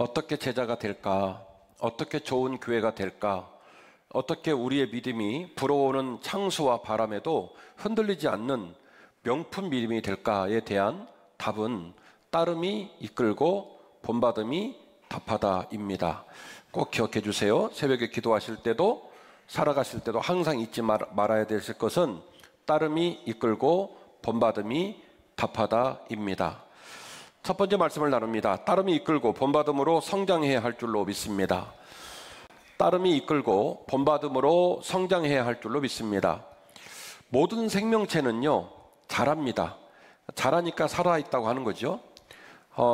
어떻게 제자가 될까? 어떻게 좋은 교회가 될까? 어떻게 우리의 믿음이 불어오는 창수와 바람에도 흔들리지 않는 명품 믿음이 될까에 대한 답은 따름이 이끌고 본받음이 답하다입니다. 꼭 기억해 주세요. 새벽에 기도하실 때도 살아가실 때도 항상 잊지 말아야 될 것은 따름이 이끌고 본받음이 답하다입니다. 첫 번째 말씀을 나눕니다. 따름이 이끌고 본받음으로 성장해야 할 줄로 믿습니다. 따름이 이끌고 본받음으로 성장해야 할 줄로 믿습니다. 모든 생명체는요, 자랍니다. 자라니까 살아있다고 하는 거죠.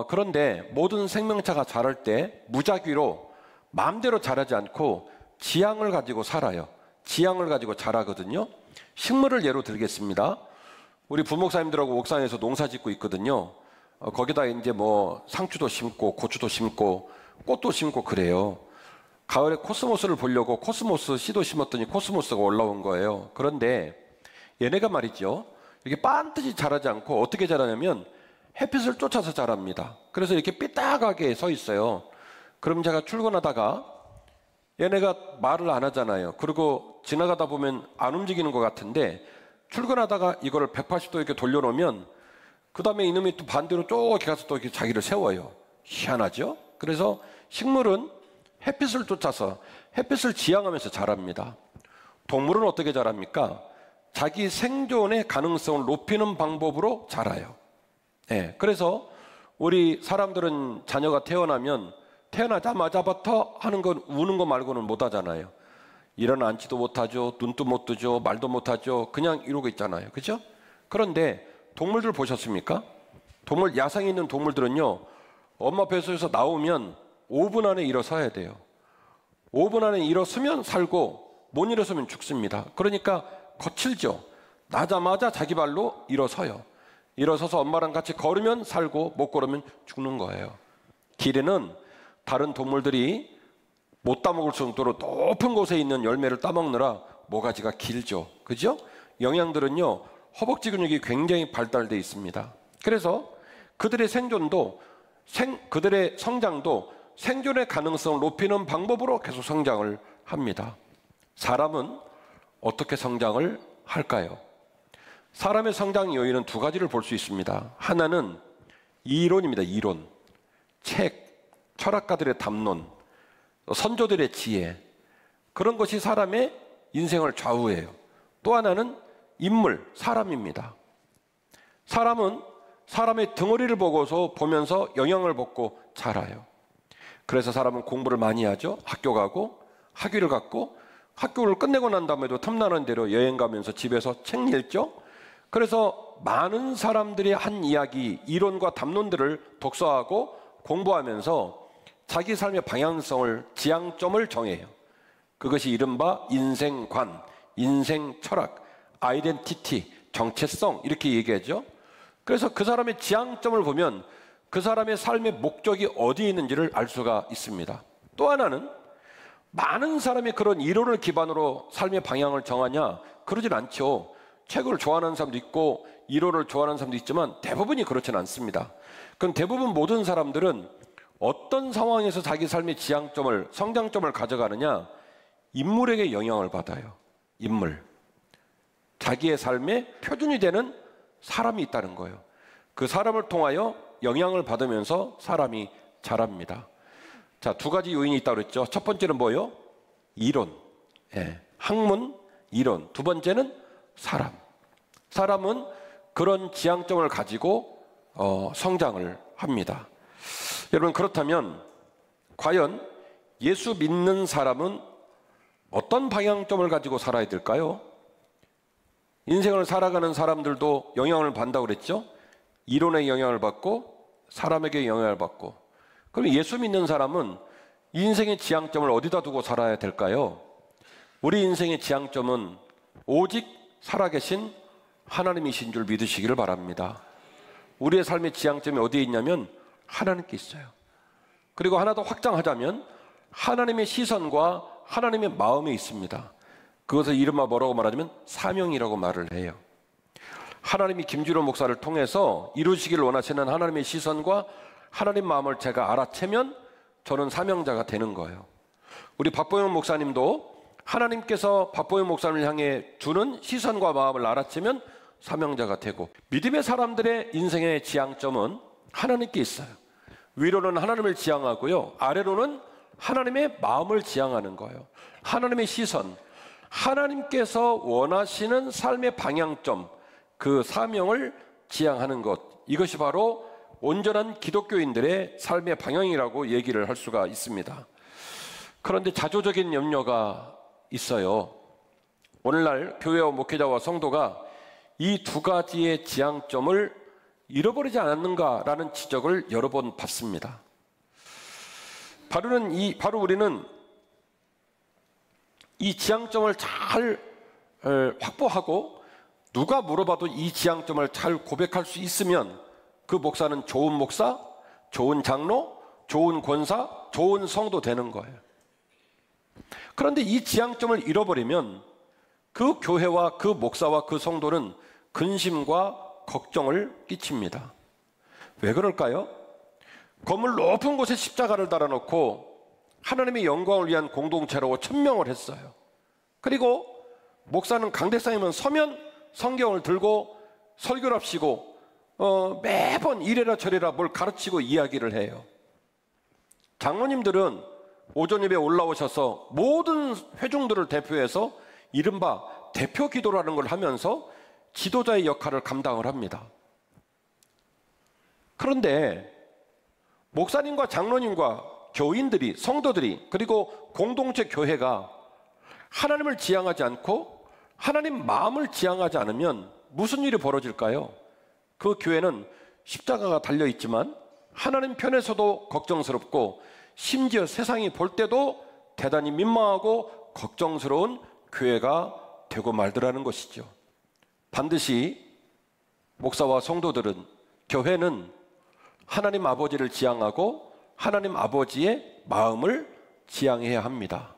그런데 모든 생명체가 자랄 때 무작위로 마음대로 자라지 않고 지향을 가지고 살아요. 지향을 가지고 자라거든요. 식물을 예로 들겠습니다. 우리 부목사님들하고 옥상에서 농사 짓고 있거든요. 거기다 이제 뭐 상추도 심고 고추도 심고 꽃도 심고 그래요. 가을에 코스모스를 보려고 코스모스 씨도 심었더니 코스모스가 올라온 거예요. 그런데 얘네가 말이죠, 이렇게 반드시 자라지 않고 어떻게 자라냐면 햇빛을 쫓아서 자랍니다. 그래서 이렇게 삐딱하게 서 있어요. 그럼 제가 출근하다가 얘네가 말을 안 하잖아요. 그리고 지나가다 보면 안 움직이는 것 같은데 출근하다가 이거를 180도 이렇게 돌려놓으면 그 다음에 이놈이 또 반대로 쭉 가서 또 이렇게 자기를 세워요. 희한하죠? 그래서 식물은 햇빛을 쫓아서 햇빛을 지향하면서 자랍니다. 동물은 어떻게 자랍니까? 자기 생존의 가능성을 높이는 방법으로 자라요. 네, 그래서 우리 사람들은 자녀가 태어나면 태어나자마자부터 하는 건 우는 거 말고는 못 하잖아요. 일어나지도 못하죠. 눈도 못 뜨죠. 말도 못하죠. 그냥 이러고 있잖아요. 그죠? 그런데 동물들 보셨습니까? 야생에 있는 동물들은요, 엄마 뱃속에서 나오면 5분 안에 일어서야 돼요. 5분 안에 일어서면 살고 못 일어서면 죽습니다. 그러니까 거칠죠. 나자마자 자기 발로 일어서요. 일어서서 엄마랑 같이 걸으면 살고 못 걸으면 죽는 거예요. 길에는 다른 동물들이 못 따먹을 정도로 높은 곳에 있는 열매를 따먹느라 모가지가 길죠. 그죠? 영양들은요, 허벅지 근육이 굉장히 발달되어 있습니다. 그래서 그들의 생존도, 그들의 성장도 생존의 가능성을 높이는 방법으로 계속 성장을 합니다. 사람은 어떻게 성장을 할까요? 사람의 성장 요인은 두 가지를 볼 수 있습니다. 하나는 이론입니다. 이론. 책, 철학가들의 담론, 선조들의 지혜, 그런 것이 사람의 인생을 좌우해요. 또 하나는 인물, 사람입니다. 사람은 사람의 덩어리를 보면서 영향을 받고 자라요. 그래서 사람은 공부를 많이 하죠. 학교 가고 학위를 갖고 학교를 끝내고 난 다음에도 틈나는 대로 여행 가면서 집에서 책 읽죠. 그래서 많은 사람들이 한 이야기, 이론과 담론들을 독서하고 공부하면서 자기 삶의 방향성을, 지향점을 정해요. 그것이 이른바 인생관, 인생 철학, 아이덴티티, 정체성 이렇게 얘기하죠. 그래서 그 사람의 지향점을 보면 그 사람의 삶의 목적이 어디에 있는지를 알 수가 있습니다. 또 하나는 많은 사람이 그런 이론을 기반으로 삶의 방향을 정하냐? 그러진 않죠. 책을 좋아하는 사람도 있고 이론을 좋아하는 사람도 있지만 대부분이 그렇지는 않습니다. 그럼 대부분 모든 사람들은 어떤 상황에서 자기 삶의 지향점을, 성장점을 가져가느냐? 인물에게 영향을 받아요. 인물. 자기의 삶의 표준이 되는 사람이 있다는 거예요. 그 사람을 통하여 영향을 받으면서 사람이 자랍니다. 자, 두 가지 요인이 있다고 그랬죠. 첫 번째는 뭐예요? 이론. 예, 학문, 이론. 두 번째는 사람. 사람은 그런 지향점을 가지고 성장을 합니다. 여러분, 그렇다면 과연 예수 믿는 사람은 어떤 방향점을 가지고 살아야 될까요? 인생을 살아가는 사람들도 영향을 받는다고 그랬죠? 이론에 영향을 받고 사람에게 영향을 받고. 그럼 예수 믿는 사람은 인생의 지향점을 어디다 두고 살아야 될까요? 우리 인생의 지향점은 오직 살아계신 하나님이신 줄 믿으시기를 바랍니다. 우리의 삶의 지향점이 어디에 있냐면 하나님께 있어요. 그리고 하나 더 확장하자면 하나님의 시선과 하나님의 마음에 있습니다. 그것을 이른바 뭐라고 말하냐면 사명이라고 말을 해요. 하나님이 김주로 목사를 통해서 이루시기를 원하시는 하나님의 시선과 하나님 마음을 제가 알아채면 저는 사명자가 되는 거예요. 우리 박보영 목사님도 하나님께서 박보영 목사님을 향해 주는 시선과 마음을 알아채면 사명자가 되고, 믿음의 사람들의 인생의 지향점은 하나님께 있어요. 위로는 하나님을 지향하고요, 아래로는 하나님의 마음을 지향하는 거예요. 하나님의 시선, 하나님께서 원하시는 삶의 방향점, 그 사명을 지향하는 것, 이것이 바로 온전한 기독교인들의 삶의 방향이라고 얘기를 할 수가 있습니다. 그런데 자조적인 염려가 있어요. 오늘날 교회와 목회자와 성도가 이 두 가지의 지향점을 잃어버리지 않았는가라는 지적을 여러 번 받습니다. 바로 우리는 이 지향점을 잘 확보하고, 누가 물어봐도 이 지향점을 잘 고백할 수 있으면 그 목사는 좋은 목사, 좋은 장로, 좋은 권사, 좋은 성도 되는 거예요. 그런데 이 지향점을 잃어버리면 그 교회와 그 목사와 그 성도는 근심과 걱정을 끼칩니다. 왜 그럴까요? 건물 높은 곳에 십자가를 달아놓고 하나님의 영광을 위한 공동체라고 천명을 했어요. 그리고 목사는 강대상이면 서면 성경을 들고 설교를 합시고 매번 이래라 저래라 뭘 가르치고 이야기를 해요. 장로님들은 오전 예배에 올라오셔서 모든 회중들을 대표해서 이른바 대표 기도라는 걸 하면서 지도자의 역할을 감당을 합니다. 그런데 목사님과 장로님과 교인들이, 성도들이, 그리고 공동체 교회가 하나님을 지향하지 않고 하나님 마음을 지향하지 않으면 무슨 일이 벌어질까요? 그 교회는 십자가가 달려있지만 하나님 편에서도 걱정스럽고, 심지어 세상이 볼 때도 대단히 민망하고 걱정스러운 교회가 되고 말더라는 것이죠. 반드시 목사와 성도들은, 교회는 하나님 아버지를 지향하고 하나님 아버지의 마음을 지향해야 합니다.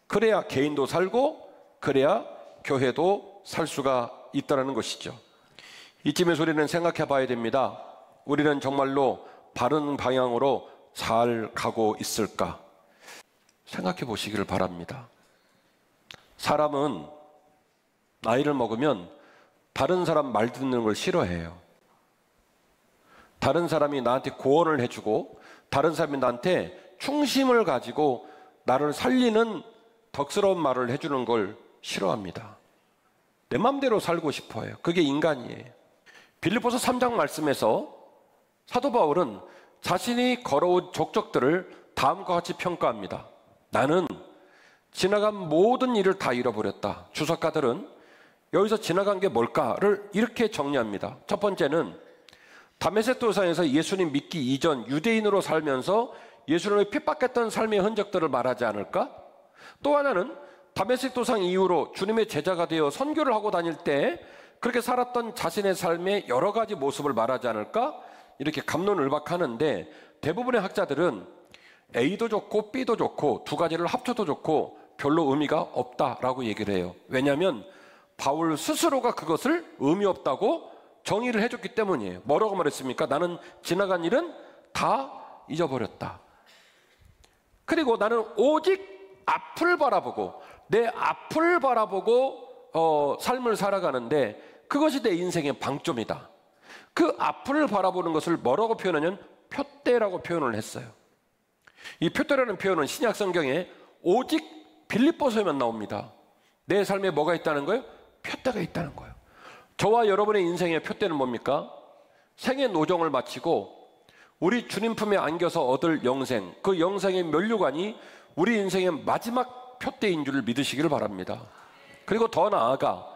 그래야 개인도 살고, 그래야 교회도 살 수가 있다는 것이죠. 이쯤에서 우리는 생각해 봐야 됩니다. 우리는 정말로 바른 방향으로 잘 가고 있을까? 생각해 보시기를 바랍니다. 사람은 나이를 먹으면 다른 사람 말 듣는 걸 싫어해요. 다른 사람이 나한테 고언을 해주고, 다른 사람이 나한테 충심을 가지고 나를 살리는 덕스러운 말을 해주는 걸 싫어합니다. 내 맘대로 살고 싶어요. 그게 인간이에요. 빌립보서 3장 말씀에서 사도 바울은 자신이 걸어온 족적들을 다음과 같이 평가합니다. 나는 지나간 모든 일을 다 잃어버렸다. 주석가들은 여기서 지나간 게 뭘까를 이렇게 정리합니다. 첫 번째는 다메섹 도상에서 예수님 믿기 이전 유대인으로 살면서 예수님을 핍박했던 삶의 흔적들을 말하지 않을까? 또 하나는 다메섹 도상 이후로 주님의 제자가 되어 선교를 하고 다닐 때 그렇게 살았던 자신의 삶의 여러 가지 모습을 말하지 않을까? 이렇게 갑론을박하는데, 대부분의 학자들은 A도 좋고 B도 좋고 두 가지를 합쳐도 좋고 별로 의미가 없다라고 얘기를 해요. 왜냐하면 바울 스스로가 그것을 의미 없다고 정의를 해줬기 때문이에요. 뭐라고 말했습니까? 나는 지나간 일은 다 잊어버렸다. 그리고 나는 오직 앞을 바라보고, 내 앞을 바라보고 삶을 살아가는데 그것이 내 인생의 방점이다. 그 앞을 바라보는 것을 뭐라고 표현하냐면 표대라고 표현을 했어요. 이 표대라는 표현은 신약 성경에 오직 빌립보서에만 나옵니다. 내 삶에 뭐가 있다는 거예요? 표대가 있다는 거예요. 저와 여러분의 인생의 표대는 뭡니까? 생의 노정을 마치고 우리 주님 품에 안겨서 얻을 영생, 그 영생의 면류관이 우리 인생의 마지막 표대인 줄 믿으시기를 바랍니다. 그리고 더 나아가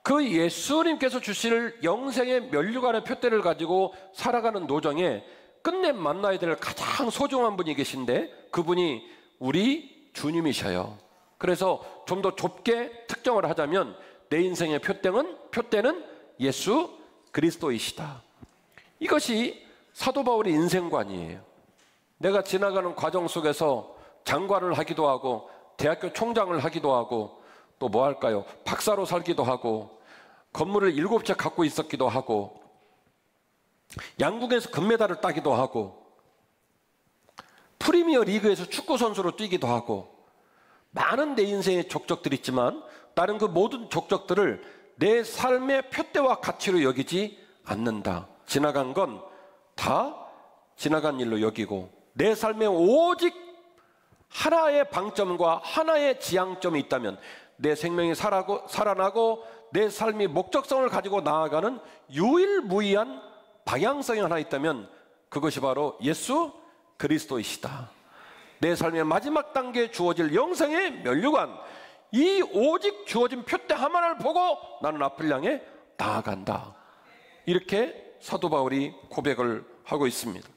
그 예수님께서 주실 영생의 면류관의 표대를 가지고 살아가는 노정에 끝내 만나야 될 가장 소중한 분이 계신데, 그분이 우리 주님이셔요. 그래서 좀 더 좁게 특정을 하자면 내 인생의 표대는 예수 그리스도이시다. 이것이 사도 바울의 인생관이에요. 내가 지나가는 과정 속에서 장관을 하기도 하고 대학교 총장을 하기도 하고 또 뭐 할까요? 박사로 살기도 하고 건물을 7채 갖고 있었기도 하고 양궁에서 금메달을 따기도 하고 프리미어 리그에서 축구 선수로 뛰기도 하고 많은 내 인생의 족적들이 있지만 나는 그 모든 족적들을 내 삶의 표대와 가치로 여기지 않는다. 지나간 건 다 지나간 일로 여기고 내 삶에 오직 하나의 방점과 하나의 지향점이 있다면 내 생명이 살아나고 내 삶이 목적성을 가지고 나아가는 유일무이한 방향성이 하나 있다면 그것이 바로 예수 그리스도이시다. 내 삶의 마지막 단계에 주어질 영생의 면류관, 이 오직 주어진 표대 하나를 보고 나는 앞을 향해 나아간다. 이렇게 사도 바울이 고백을 하고 있습니다.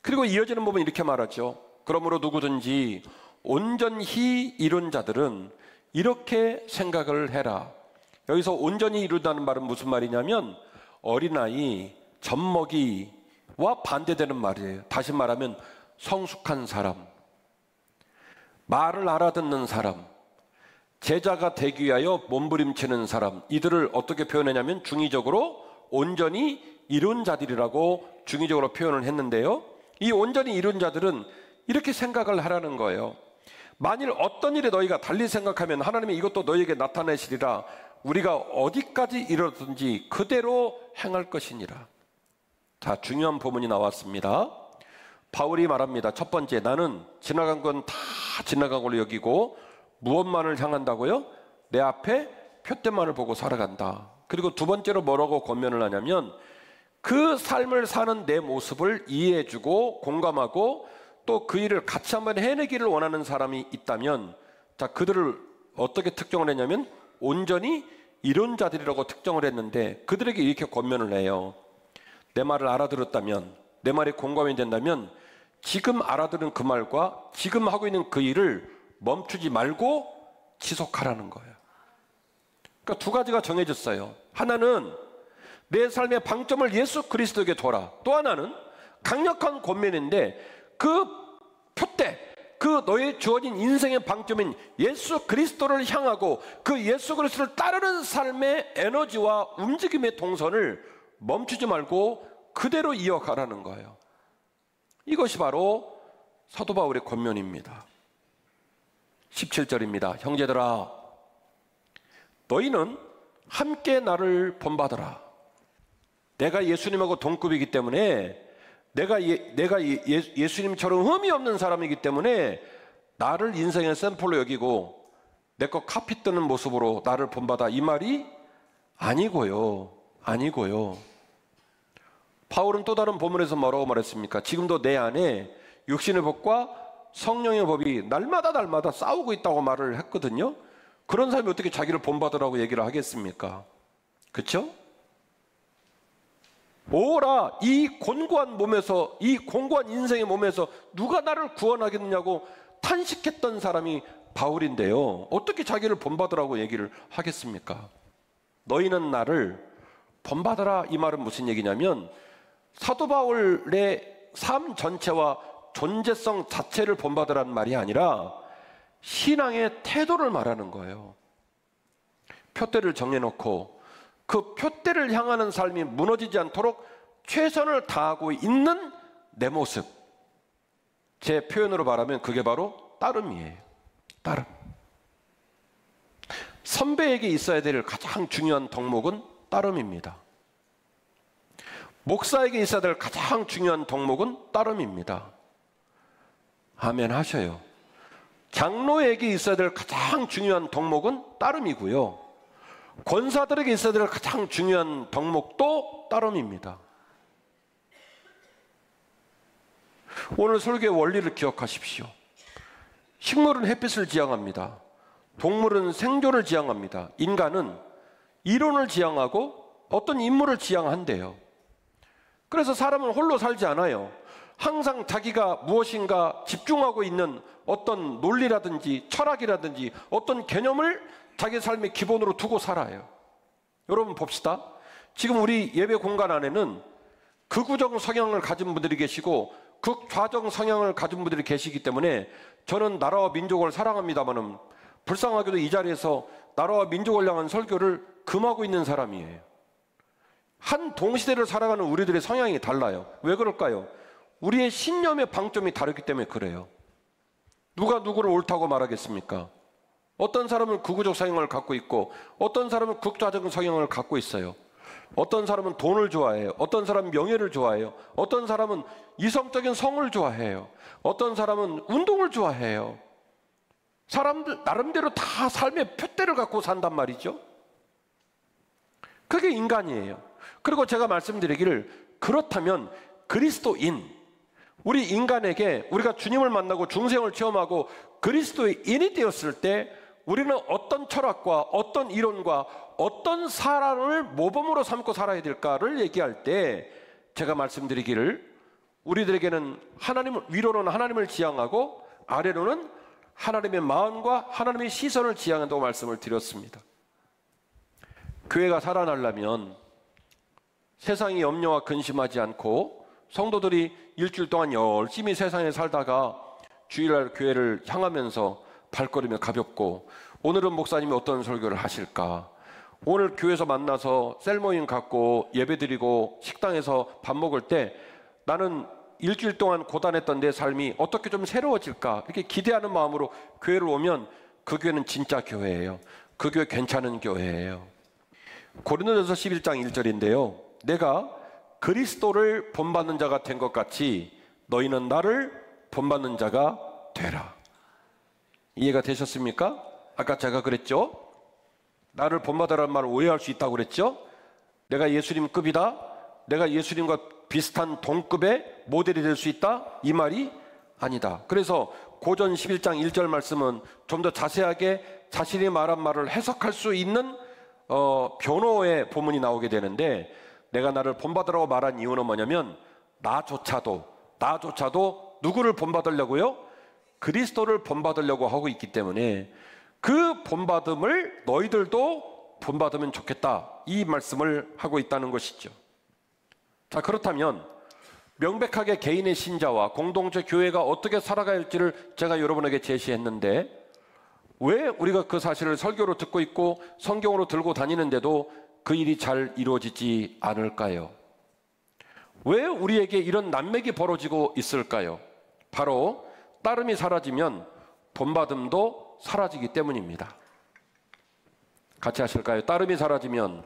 그리고 이어지는 부분 이렇게 말하죠. 그러므로 누구든지 온전히 이룬 자들은 이렇게 생각을 해라. 여기서 온전히 이루다는 말은 무슨 말이냐면 어린아이, 젖먹이와 반대되는 말이에요. 다시 말하면 성숙한 사람, 말을 알아듣는 사람, 제자가 되기 위하여 몸부림치는 사람, 이들을 어떻게 표현하냐면 중의적으로 온전히 이룬 자들이라고 중의적으로 표현을 했는데요. 이 온전히 이룬 자들은 이렇게 생각을 하라는 거예요. 만일 어떤 일에 너희가 달리 생각하면 하나님이 이것도 너희에게 나타내시리라. 우리가 어디까지 이르든지 그대로 행할 것이니라. 자, 중요한 부분이 나왔습니다. 바울이 말합니다. 첫 번째, 나는 지나간 건 다 지나간 걸로 여기고 무엇만을 향한다고요? 내 앞에 표대만을 보고 살아간다. 그리고 두 번째로 뭐라고 권면을 하냐면 그 삶을 사는 내 모습을 이해해주고 공감하고 또 그 일을 같이 한번 해내기를 원하는 사람이 있다면 자, 그들을 어떻게 특정을 했냐면 온전히 이룬 자들이라고 특정을 했는데 그들에게 이렇게 권면을 해요. 내 말을 알아들었다면, 내 말이 공감이 된다면 지금 알아들은 그 말과 지금 하고 있는 그 일을 멈추지 말고 지속하라는 거예요. 그러니까 두 가지가 정해졌어요. 하나는 내 삶의 방점을 예수 그리스도에게 둬라. 또 하나는 강력한 권면인데 그 표대, 그 너의 주어진 인생의 방점인 예수 그리스도를 향하고 그 예수 그리스도를 따르는 삶의 에너지와 움직임의 동선을 멈추지 말고 그대로 이어가라는 거예요. 이것이 바로 사도 바울의 권면입니다. 17절입니다. 형제들아, 너희는 함께 나를 본받아라. 내가 예수님하고 동급이기 때문에 내가 예수님처럼 흠이 없는 사람이기 때문에 나를 인생의 샘플로 여기고 내 거 카피 뜨는 모습으로 나를 본받아, 이 말이 아니고요. 바울은 또 다른 본문에서 뭐라고 말했습니까? 지금도 내 안에 육신의 법과 성령의 법이 날마다 싸우고 있다고 말을 했거든요. 그런 사람이 어떻게 자기를 본받으라고 얘기를 하겠습니까? 그렇죠? 오라, 이 곤고한 몸에서, 이 공고한 인생의 몸에서 누가 나를 구원하겠느냐고 탄식했던 사람이 바울인데요. 어떻게 자기를 본받으라고 얘기를 하겠습니까? 너희는 나를 본받아라, 이 말은 무슨 얘기냐면 사도 바울의 삶 전체와 존재성 자체를 본받으라는 말이 아니라 신앙의 태도를 말하는 거예요. 표대를 정해놓고 그 표대를 향하는 삶이 무너지지 않도록 최선을 다하고 있는 내 모습, 제 표현으로 말하면 그게 바로 따름이에요. 따름. 선배에게 있어야 될 가장 중요한 덕목은 따름입니다. 목사에게 있어야 될 가장 중요한 덕목은 따름입니다. 아멘 하셔요. 장로에게 있어야 될 가장 중요한 덕목은 따름이고요. 권사들에게 있어야 될 가장 중요한 덕목도 따름입니다. 오늘 설교의 원리를 기억하십시오. 식물은 햇빛을 지향합니다. 동물은 생존을 지향합니다. 인간은 이론을 지향하고 어떤 인물을 지향한대요. 그래서 사람은 홀로 살지 않아요. 항상 자기가 무엇인가 집중하고 있는 어떤 논리라든지 철학이라든지 어떤 개념을 자기 삶의 기본으로 두고 살아요. 여러분 봅시다. 지금 우리 예배 공간 안에는 극우적 성향을 가진 분들이 계시고 극좌적 성향을 가진 분들이 계시기 때문에 저는 나라와 민족을 사랑합니다마는 불쌍하게도 이 자리에서 나라와 민족을 향한 설교를 금하고 있는 사람이에요. 한 동시대를 살아가는 우리들의 성향이 달라요. 왜 그럴까요? 우리의 신념의 방점이 다르기 때문에 그래요. 누가 누구를 옳다고 말하겠습니까? 어떤 사람은 극우적 성향을 갖고 있고 어떤 사람은 극좌적 성향을 갖고 있어요. 어떤 사람은 돈을 좋아해요. 어떤 사람은 명예를 좋아해요. 어떤 사람은 이성적인 성을 좋아해요. 어떤 사람은 운동을 좋아해요. 사람들 나름대로 다 삶의 푯대를 갖고 산단 말이죠. 그게 인간이에요. 그리고 제가 말씀드리기를, 그렇다면 그리스도인, 우리 인간에게 우리가 주님을 만나고 중생을 체험하고 그리스도인이 되었을 때 우리는 어떤 철학과 어떤 이론과 어떤 사람을 모범으로 삼고 살아야 될까를 얘기할 때 제가 말씀드리기를, 우리들에게는 위로는 하나님을 지향하고 아래로는 하나님의 마음과 하나님의 시선을 지향한다고 말씀을 드렸습니다. 교회가 살아나려면 세상이 염려와 근심하지 않고 성도들이 일주일 동안 열심히 세상에 살다가 주일날 교회를 향하면서 발걸음이 가볍고, 오늘은 목사님이 어떤 설교를 하실까, 오늘 교회에서 만나서 셀모임 갖고 예배드리고 식당에서 밥 먹을 때 나는 일주일 동안 고단했던 내 삶이 어떻게 좀 새로워질까, 이렇게 기대하는 마음으로 교회를 오면 그 교회는 진짜 교회예요. 그 교회 괜찮은 교회예요. 고린도전서 11장 1절인데요. 내가 그리스도를 본받는 자가 된 것 같이 너희는 나를 본받는 자가 되라. 이해가 되셨습니까? 아까 제가 그랬죠? 나를 본받으라는 말을 오해할 수 있다고 그랬죠? 내가 예수님급이다, 내가 예수님과 비슷한 동급의 모델이 될 수 있다, 이 말이 아니다. 그래서 고전 11장 1절 말씀은 좀 더 자세하게 자신이 말한 말을 해석할 수 있는 변호의 본문이 나오게 되는데, 내가 나를 본받으라고 말한 이유는 뭐냐면 나조차도 누구를 본받으려고요? 그리스도를 본받으려고 하고 있기 때문에 그 본받음을 너희들도 본받으면 좋겠다, 이 말씀을 하고 있다는 것이죠. 자, 그렇다면 명백하게 개인의 신자와 공동체 교회가 어떻게 살아가야 할지를 제가 여러분에게 제시했는데, 왜 우리가 그 사실을 설교로 듣고 있고 성경으로 들고 다니는데도 그 일이 잘 이루어지지 않을까요? 왜 우리에게 이런 난맥이 벌어지고 있을까요? 바로 따름이 사라지면 본받음도 사라지기 때문입니다. 같이 하실까요? 따름이 사라지면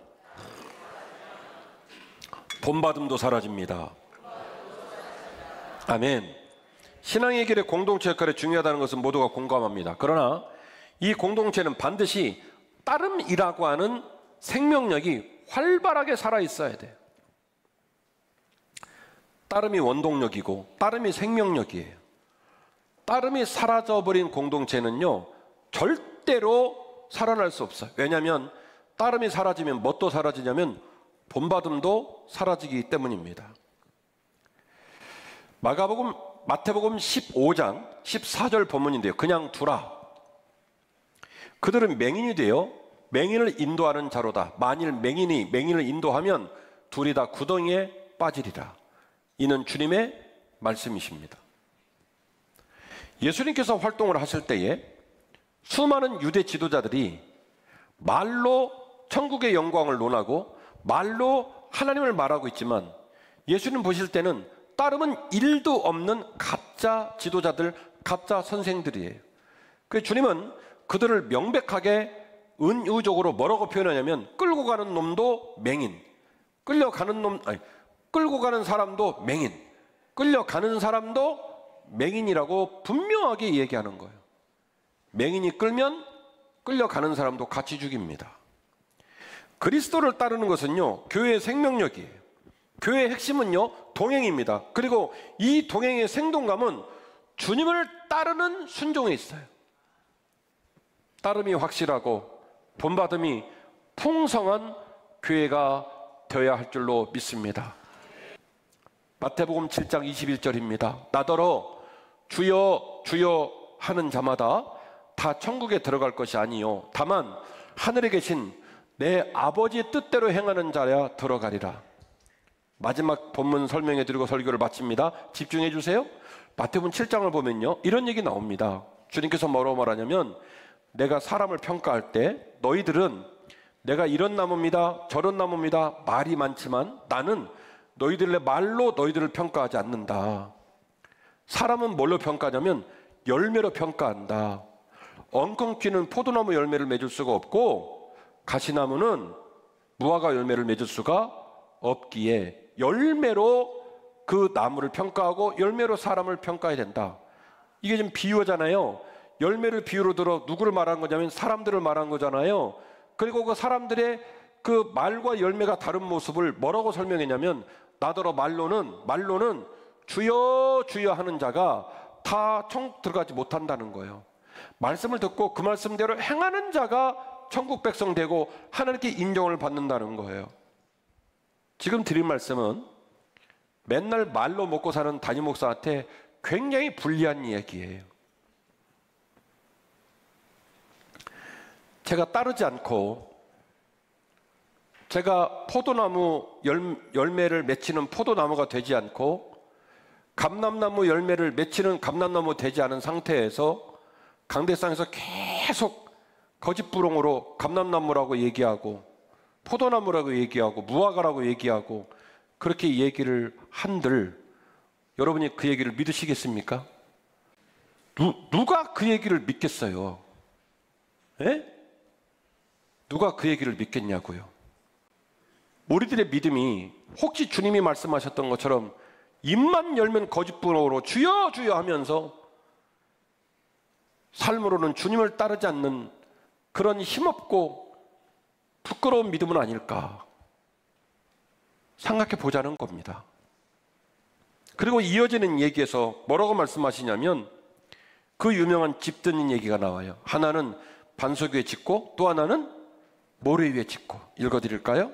본받음도 사라집니다. 아멘. 신앙의 길에 공동체 역할이 중요하다는 것은 모두가 공감합니다. 그러나 이 공동체는 반드시 따름이라고 하는 생명력이 활발하게 살아있어야 돼요. 따름이 원동력이고 따름이 생명력이에요. 따름이 사라져버린 공동체는요, 절대로 살아날 수 없어요. 왜냐하면 따름이 사라지면 뭣도 사라지냐면 본받음도 사라지기 때문입니다. 마태복음 15장 14절 본문인데요. 그냥 두라. 그들은 맹인이 되어 맹인을 인도하는 자로다. 만일 맹인이 맹인을 인도하면 둘이 다 구덩이에 빠지리라. 이는 주님의 말씀이십니다. 예수님께서 활동을 하실 때에 수많은 유대 지도자들이 말로 천국의 영광을 논하고 말로 하나님을 말하고 있지만, 예수님 보실 때는 따름은 일도 없는 가짜 지도자들, 가짜 선생들이에요. 그래서 주님은 그들을 명백하게 은유적으로 뭐라고 표현하냐면, 끌고 가는 놈도 맹인, 끌고 가는 사람도 맹인, 끌려가는 사람도 맹인이라고 분명하게 얘기하는 거예요. 맹인이 끌면 끌려가는 사람도 같이 죽입니다. 그리스도를 따르는 것은요, 교회의 생명력이에요. 교회의 핵심은요, 동행입니다. 그리고 이 동행의 생동감은 주님을 따르는 순종에 있어요. 따름이 확실하고 본받음이 풍성한 교회가 되어야 할 줄로 믿습니다. 마태복음 7장 21절입니다. 나더러 주여 주여 하는 자마다 다 천국에 들어갈 것이 아니요 다만 하늘에 계신 내 아버지의 뜻대로 행하는 자야 들어가리라. 마지막 본문 설명해 드리고 설교를 마칩니다. 집중해 주세요. 마태복음 7장을 보면요, 이런 얘기 나옵니다. 주님께서 뭐라고 말하냐면, 내가 사람을 평가할 때 너희들은 내가 이런 나무입니다, 저런 나무입니다 말이 많지만 나는 너희들의 말로 너희들을 평가하지 않는다. 사람은 뭘로 평가하냐면 열매로 평가한다. 엉겅퀴는 포도나무 열매를 맺을 수가 없고 가시나무는 무화과 열매를 맺을 수가 없기에 열매로 그 나무를 평가하고 열매로 사람을 평가해야 된다. 이게 좀 비유잖아요. 열매를 비유로 들어 누구를 말한 거냐면 사람들을 말한 거잖아요. 그리고 그 사람들의 그 말과 열매가 다른 모습을 뭐라고 설명했냐면 나더러 말로는 주여 주여 하는 자가 다 천국 들어가지 못한다는 거예요. 말씀을 듣고 그 말씀대로 행하는 자가 천국 백성 되고 하나님께 인정을 받는다는 거예요. 지금 드린 말씀은 맨날 말로 먹고 사는 담임 목사한테 굉장히 불리한 이야기예요. 제가 따르지 않고 제가 포도나무 열매를 맺히는 포도나무가 되지 않고 감람나무 열매를 맺히는 감람나무 되지 않은 상태에서 강대상에서 계속 거짓부렁으로 감람나무라고 얘기하고 포도나무라고 얘기하고 무화과라고 얘기하고 그렇게 얘기를 한들 여러분이 그 얘기를 믿으시겠습니까? 누가 그 얘기를 믿겠어요? 에? 누가 그 얘기를 믿겠냐고요? 우리들의 믿음이 혹시 주님이 말씀하셨던 것처럼 입만 열면 거짓부렁으로 주여 주여 하면서 삶으로는 주님을 따르지 않는 그런 힘없고 부끄러운 믿음은 아닐까 생각해 보자는 겁니다. 그리고 이어지는 얘기에서 뭐라고 말씀하시냐면 그 유명한 집 짓는 얘기가 나와요. 하나는 반석 위에 짓고 또 하나는 모래 위에 짓고. 읽어드릴까요?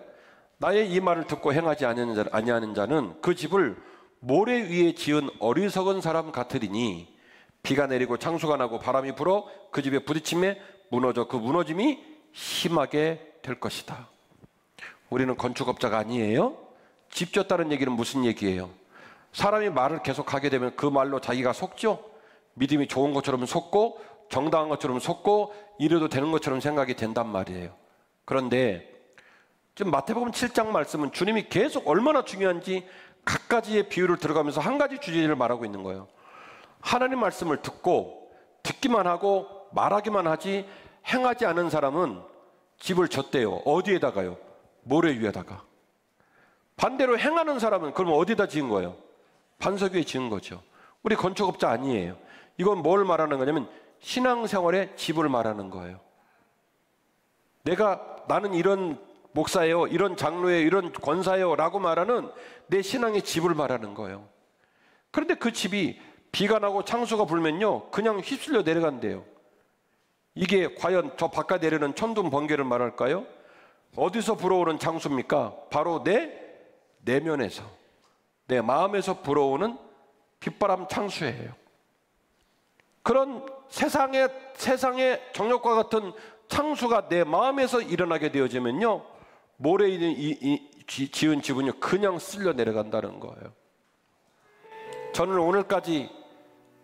나의 이 말을 듣고 행하지 아니하는 자는 그 집을 모래 위에 지은 어리석은 사람 같으리니 비가 내리고 창수가 나고 바람이 불어 그 집에 부딪힘에 무너져 그 무너짐이 심하게 될 것이다. 우리는 건축업자가 아니에요. 집 졌다는 얘기는 무슨 얘기예요? 사람이 말을 계속 하게 되면 그 말로 자기가 속죠. 믿음이 좋은 것처럼 속고 정당한 것처럼 속고 이래도 되는 것처럼 생각이 된단 말이에요. 그런데 지금 마태복음 7장 말씀은 주님이 계속 얼마나 중요한지 각가지의 비유를 들어가면서 한 가지 주제를 말하고 있는 거예요. 하나님 말씀을 듣고 듣기만 하고 말하기만 하지 행하지 않은 사람은 집을 졌대요. 어디에다가요? 모래 위에다가. 반대로 행하는 사람은 그럼 어디다 지은 거예요? 반석 위에 지은 거죠. 우리 건축업자 아니에요. 이건 뭘 말하는 거냐면 신앙생활의 집을 말하는 거예요. 나는 이런 목사예요, 이런 장로예요, 이런 권사예요 라고 말하는 내 신앙의 집을 말하는 거예요. 그런데 그 집이 비가 나고 창수가 불면요 그냥 휩쓸려 내려간대요. 이게 과연 저 바깥 내려는 천둥 번개를 말할까요? 어디서 불어오는 창수입니까? 바로 내 내면에서, 내 마음에서 불어오는 빗바람 창수예요. 그런 세상의 정력과 같은 창수가 내 마음에서 일어나게 되어지면요 모래에 지은 집은요 그냥 쓸려 내려간다는 거예요. 저는 오늘까지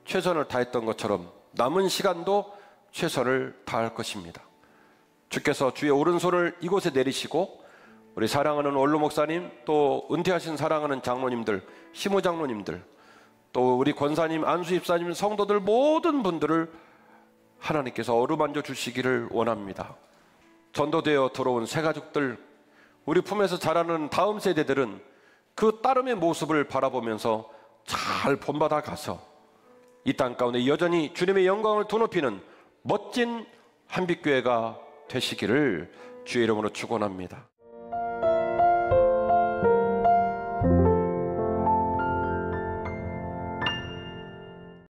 최선을 다했던 것처럼 남은 시간도 최선을 다할 것입니다. 주께서 주의 오른손을 이곳에 내리시고 우리 사랑하는 원로 목사님, 또 은퇴하신 사랑하는 장로님들, 시무 장로님들, 또 우리 권사님, 안수 집사님, 성도들 모든 분들을 하나님께서 어루만져 주시기를 원합니다. 전도되어 들어온 새가족들, 우리 품에서 자라는 다음 세대들은 그 따름의 모습을 바라보면서 잘 본받아 가서 이 땅 가운데 여전히 주님의 영광을 드높이는 멋진 한빛교회가 되시기를 주의 이름으로 축원합니다.